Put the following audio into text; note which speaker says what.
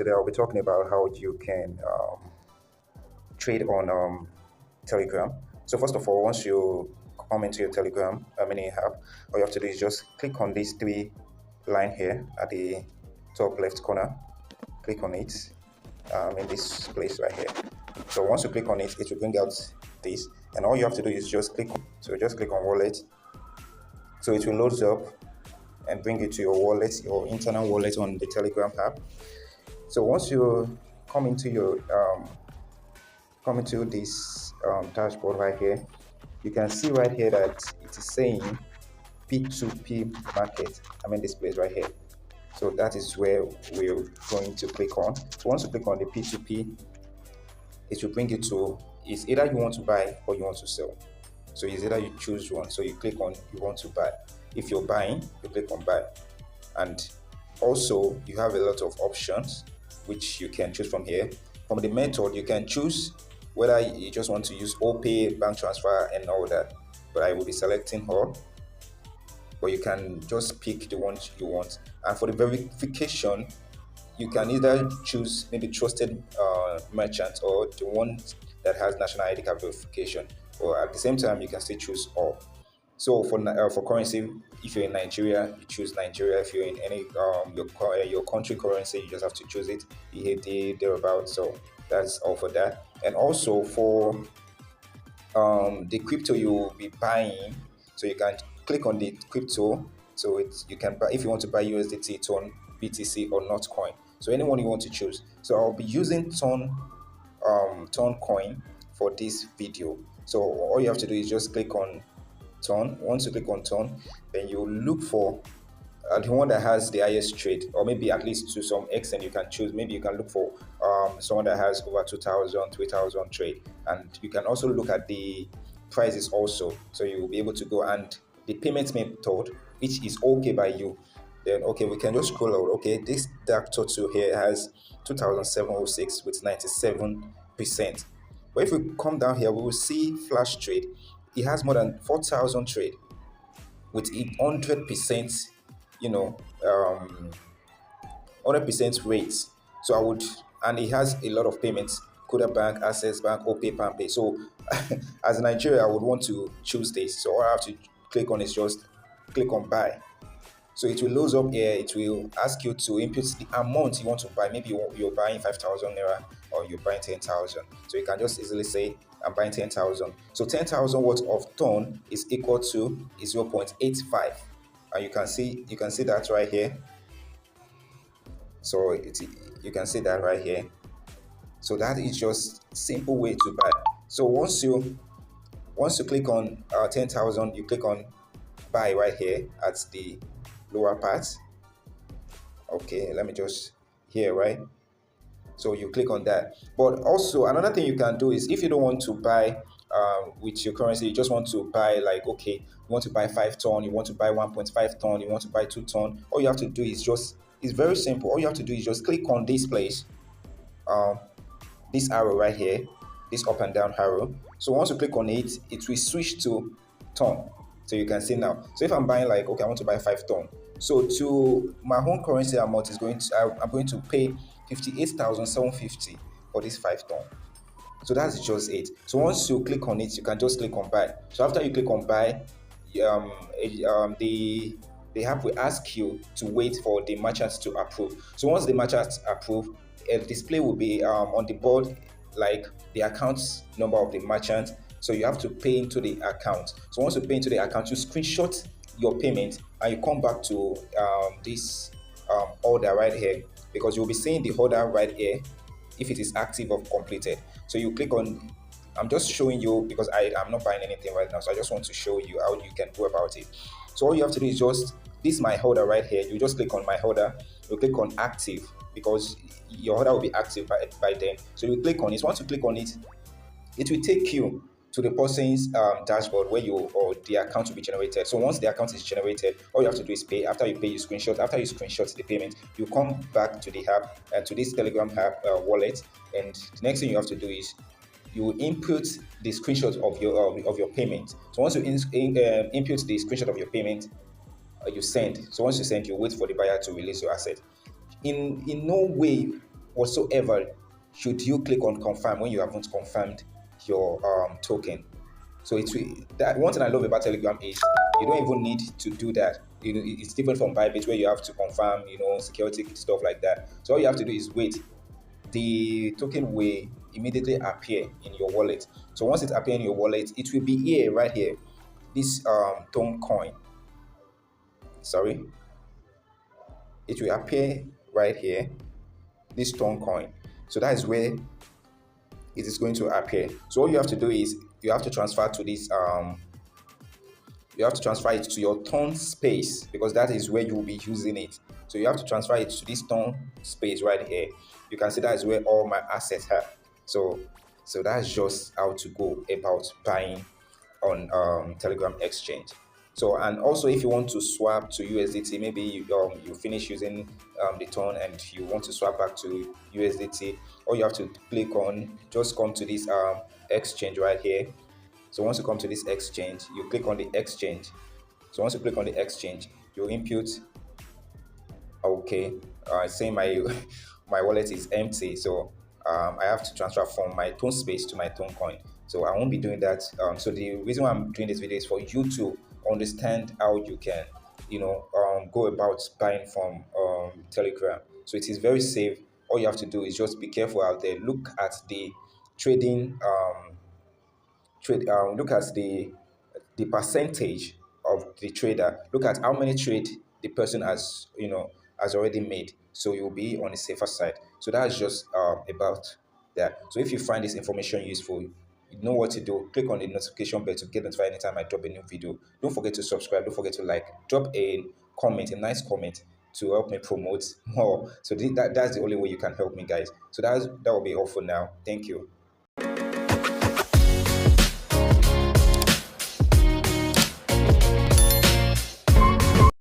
Speaker 1: today I'll be talking about how you can trade on Telegram. So first of all, once you come into your Telegram mini app, all you have to do is just click on these three line here at the top left corner. Click on it in this place right here. So once you click on it, it will bring out this, and all you have to do is just click. So just click on wallet. So it will load up and bring you to your wallet, your internal wallet on the Telegram app. So once you come into your come into this dashboard right here, you can see right here that it is saying P2P market. I mean this place right here. So that is where we're going to click on. So once you click on the P2P, it will bring you to, it's either you want to buy or you want to sell. So it's either you choose one. So you click on you want to buy. If you're buying, you click on buy. And also you have a lot of options which you can choose from here. From the method, you can choose whether you just want to use OPay, bank transfer, and all that. But I will be selecting all. But you can just pick the ones you want. And for the verification, you can either choose maybe trusted merchant or the one that has national ID card verification. Or at the same time, you can still choose all. So for currency, if you're in Nigeria, you choose Nigeria. If you're in any your country currency, you just have to choose it, EAD thereabouts. So that's all for that. And also for the crypto you will be buying, so you can click on the crypto. So you can buy if you want to buy USDT, Ton, BTC, or Notcoin. So anyone you want to choose. So I'll be using Ton coin for this video. So all you have to do is just click on Ton. Once you click on Ton, then you look for the one that has the highest trade, or maybe at least to some extent you can choose. Maybe you can look for someone that has over 2,000, 3,000 trade, and you can also look at the prices also. So you will be able to go, and the payment method, which is okay by you. Then okay, we can just scroll out. Okay, this dark total here has 2,706 with 97%. But if we come down here, we will see flash trade. It has more than 4,000 trade with 100%, 100% rates. So I would, and it has a lot of payments: Kuda Bank, Access Bank, OPay, PalmPay. So as a Nigeria, I would want to choose this. So all I have to click on is just click on buy. So it will load up here. It will ask you to input the amount you want to buy. Maybe you're buying 5,000 naira, or you're buying 10,000. So you can just easily say, I'm buying 10,000. So 10,000 worth of ton is equal to 0.85. And you can see that right here. So you can see that right here. So that is just simple way to buy. So once you click on 10,000, you click on buy right here at the lower part. Okay, let me just here, right? So you click on that. But also another thing you can do is, if you don't want to buy with your currency, you just want to buy, like, okay, you want to buy 5 ton, you want to buy 1.5 ton, you want to buy 2 ton. All you have to do is it's very simple. All you have to do is just click on this place, this arrow right here, this up and down arrow. So once you click on it, it will switch to ton. So you can see now. So if I'm buying, like, okay, I want to buy 5 ton. So to my own currency amount is I'm going to pay 58,750 for this 5 ton. So that's just it. So once you click on it, you can just click on buy. So after you click on buy, the app will ask you to wait for the merchant to approve. So once the merchant approve, a display will be on the board, like the account number of the merchant. So you have to pay into the account. So once you pay into the account, you screenshot your payment and you come back to this order right here, because you'll be seeing the order right here if it is active or completed. So you click on, I'm just showing you because I'm not buying anything right now, so I just want to show you how you can go about it. So all you have to do is just this my order right here. You just click on my order, you click on active, because your order will be active by then. So you click on it. Once you click on it, it will take you to the person's dashboard where the account will be generated. So once the account is generated, all you have to do is pay. After you pay, you screenshot. After you screenshot the payment, you come back to the app, to this Telegram app wallet, and the next thing you have to do is you input the screenshot of your payment. So once you input the screenshot of your payment, you send. So once you send, you wait for the buyer to release your asset. In no way whatsoever should you click on confirm when you haven't confirmed your token. So it's that one thing I love about Telegram is you don't even need to do that. It's different from Bybit where you have to confirm, security stuff like that. So all you have to do is wait. The token will immediately appear in your wallet. So once it appears in your wallet, it will be here, right here. This Tone coin. Sorry, it will appear right here. This Tone coin. So that is where it is going to appear. So all you have to do is you have to transfer to this you have to transfer it to your tone space because that is where you will be using it. So you have to transfer it to this tone space right here. You can see that is where all my assets are. So that's just how to go about buying on Telegram exchange. So, and also if you want to swap to USDT, maybe you finish using the tone and you want to swap back to USDT, all you have to click on, just come to this exchange right here. So once you come to this exchange, you click on the exchange. So once you click on the exchange, you input, okay, say my my wallet is empty, so I have to transfer from my tone space to my tone coin. So I won't be doing that. So the reason why I'm doing this video is for you to understand how you can, go about buying from Telegram. So it is very safe. All you have to do is just be careful out there. Look at the trading look at the percentage of the trader. Look at how many trade the person has already made, so you'll be on the safer side. So that's just about that. So if you find this information useful, you know what to do. Click on the notification bell to get notified anytime I drop a new video. Don't forget to subscribe. Don't forget to like. Drop a comment, a nice comment, to help me promote more. So that's the only way you can help me, guys. So that will be all for now. Thank you.